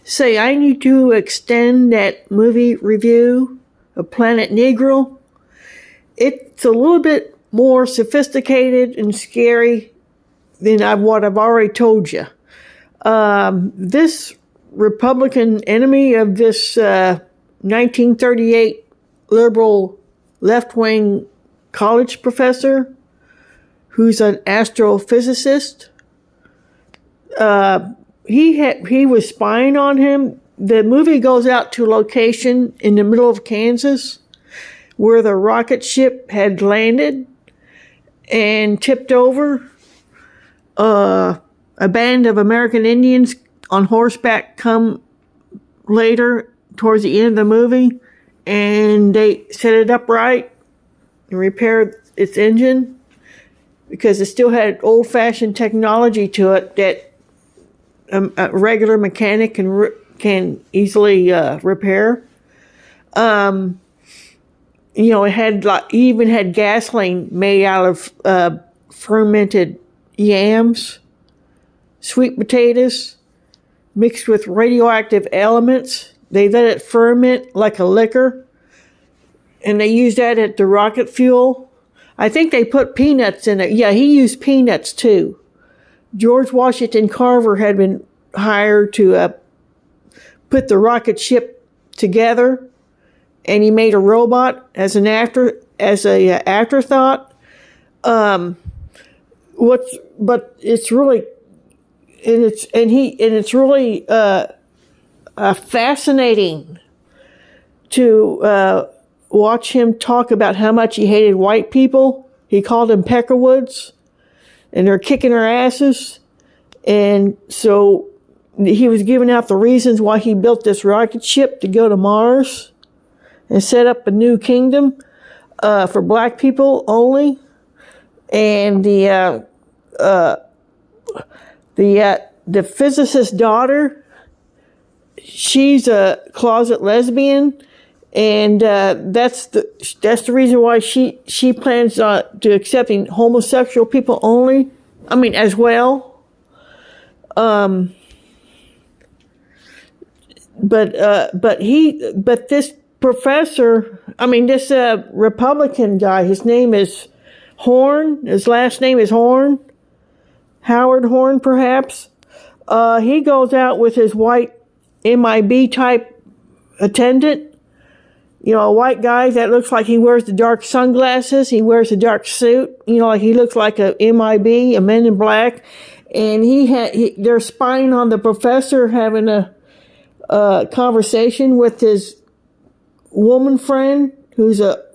Say, I need to extend that movie review of Planet Negro. It's a little bit more sophisticated and scary than what I've already told you. This Republican enemy of this 1938 liberal left-wing college professor who's an astrophysicist, he was spying on him. The movie goes out to a location in the middle of Kansas where the rocket ship had landed and tipped over. A band of American Indians on horseback come later towards the end of the movie, and they set it up right and repaired its engine because it still had old-fashioned technology to it that a regular mechanic can easily repair. It had even had gasoline made out of fermented yams, sweet potatoes, mixed with radioactive elements. They let it ferment like a liquor, and they used that at the rocket fuel. I think they put peanuts in it. Yeah, he used peanuts too. George Washington Carver had been hired to put the rocket ship together, and he made a robot as an afterthought. But it's really, it's really fascinating to watch him talk about how much he hated white people. He called them peckerwoods, and they're kicking our asses. And so he was giving out the reasons why he built this rocket ship to go to Mars and set up a new kingdom for black people only. And the physicist's daughter, she's a closet lesbian, and that's the reason why she plans to accepting homosexual people only. I mean, as well. But this professor, this Republican guy, his name is Horn. His last name is Horn. Howard Horn, perhaps. He goes out with his white MIB type attendant. A white guy that looks like he wears the dark sunglasses. He wears a dark suit. Like he looks like a MIB, a Men in Black. And they're spying on the professor, having a conversation with his woman friend, who's the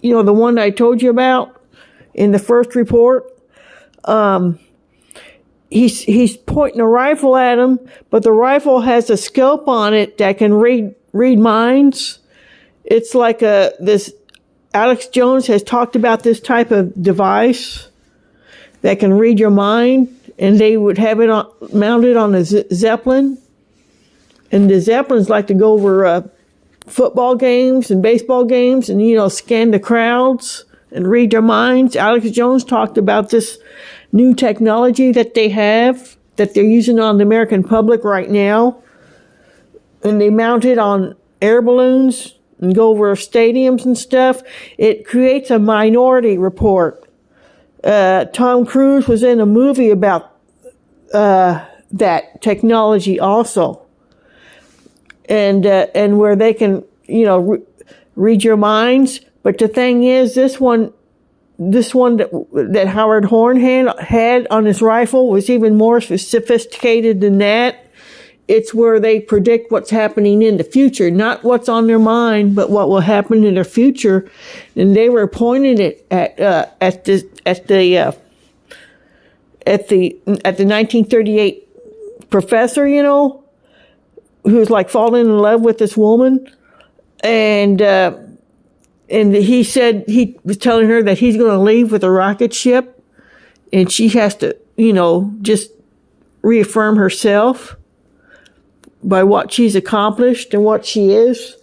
one I told you about in the first report. He's pointing a rifle at him, but the rifle has a scope on it that can read minds. It's like this. Alex Jones has talked about this type of device that can read your mind, and they would have it mounted on a Zeppelin. And the Zeppelins like to go over football games and baseball games and, scan the crowds and read their minds. Alex Jones talked about this new technology that they have, that they're using on the American public right now. And they mount it on air balloons and go over stadiums and stuff. It creates a Minority Report. Tom Cruise was in a movie about that technology also. And where they can, read your minds. But the thing is, this one that Howard Horn had on his rifle was even more sophisticated than that. It's where they predict what's happening in the future, not what's on their mind, but what will happen in their future. And they were pointing it at the 1938 professor, who's like falling in love with this woman, and he said he was telling her that he's going to leave with a rocket ship, and she has to, just reaffirm herself by what she's accomplished and what she is.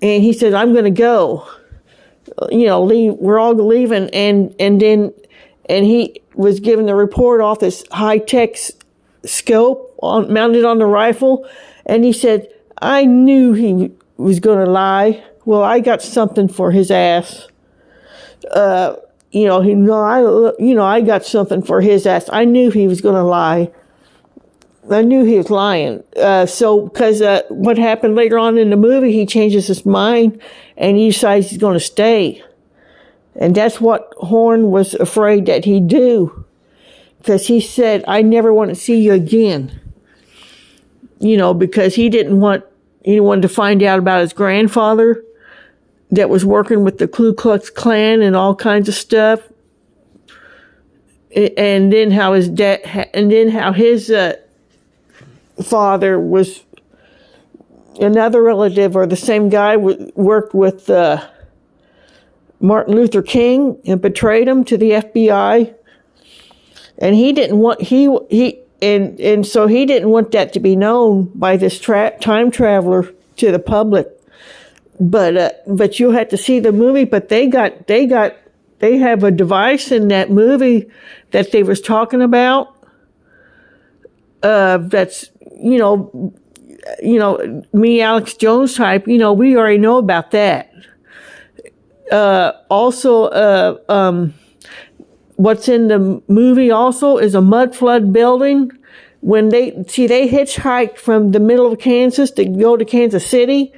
And he said, "I'm going to go. Leave. We're all leaving." And he was given the report off this high-tech scope mounted on the rifle, and he said, I knew he was going to lie. Well, I got something for his ass. I got something for his ass. I knew he was going to lie. I knew he was lying. Because what happened later on in the movie, he changes his mind and he decides he's going to stay. And that's what Horn was afraid that he'd do. Because he said, I never want to see you again. Because he didn't want anyone to find out about his grandfather that was working with the Ku Klux Klan and all kinds of stuff. And then how his father was another relative, or the same guy worked with Martin Luther King and betrayed him to the FBI. And he didn't want so he didn't want that to be known by this time traveler to the public. But you had to see the movie. But they have a device in that movie that they was talking about. That's me, Alex Jones type. We already know about that. What's in the movie also is a mud flood building. When they hitchhiked from the middle of Kansas to go to Kansas City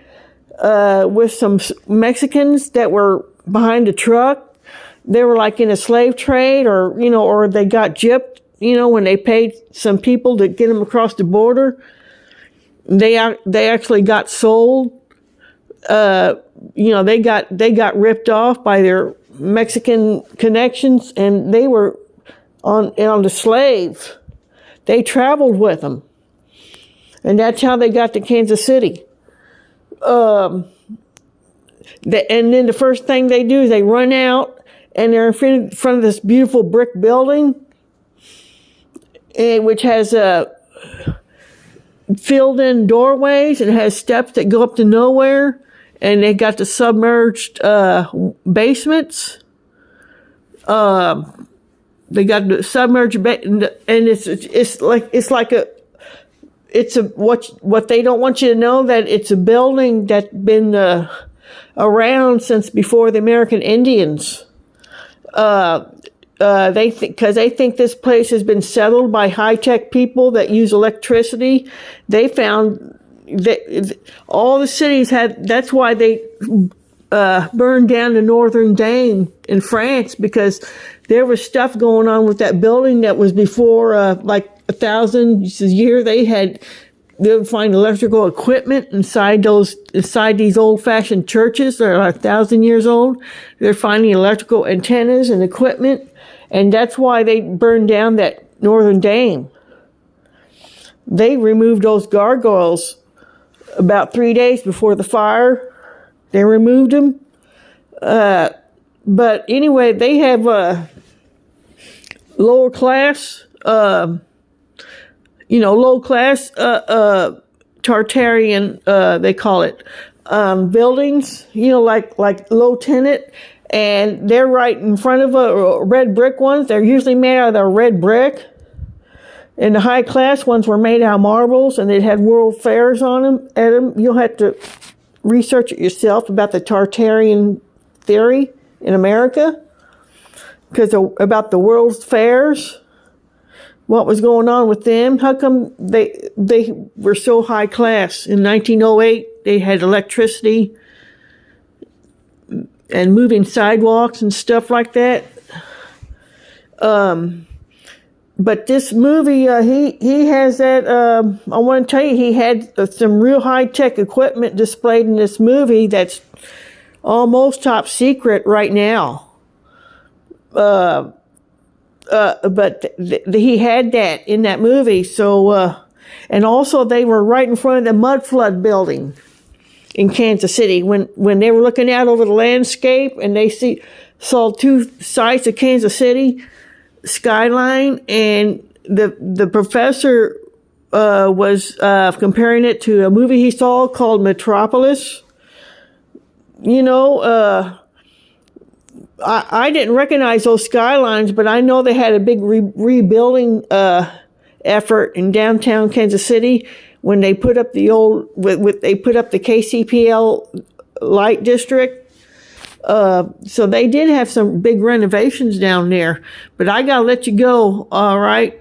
with some Mexicans that were behind a truck. They were like in a slave trade, or they got gypped, when they paid some people to get them across the border. They actually got sold. They got ripped off by their Mexican connections, and they were on the slave. They traveled with them, and that's how they got to Kansas City. And then the first thing they do is they run out, and they're in front of this beautiful brick building, which has filled-in doorways and has steps that go up to nowhere. And they got the submerged basements. They got the submerged and what they don't want you to know, that it's a building that's been around since before the American Indians. They think this place has been settled by high-tech people that use electricity. They found all the cities had. That's why they burned down the Northern Dame in France, because there was stuff going on with that building that was before like 1,000 years. They would find electrical equipment inside these old-fashioned churches that are 1,000 years old. They're finding electrical antennas and equipment, and that's why they burned down that Northern Dame. They removed those gargoyles about 3 days before the fire. They removed them. But anyway, they have lower class, Tartarian, they call it, buildings, like low tenant, and they're right in front of a red brick ones. They're usually made out of the red brick. And the high class ones were made out of marbles, and it had world fairs on them. You'll have to research it yourself about the Tartarian theory in America, because about the world's fairs, what was going on with them. How come they were so high class? In 1908, they had electricity and moving sidewalks and stuff like that. But this movie, he has that, I want to tell you, he had some real high-tech equipment displayed in this movie that's almost top secret right now. But he had that in that movie. So, and also they were right in front of the mud flood building in Kansas City. When they were looking out over the landscape and they saw two sides of Kansas City skyline, and the professor was comparing it to a movie he saw called Metropolis. I didn't recognize those skylines, but I know they had a big rebuilding effort in downtown Kansas City when they put up the old they put up the KCPL light district. So they did have some big renovations down there. But I gotta let you go. All right.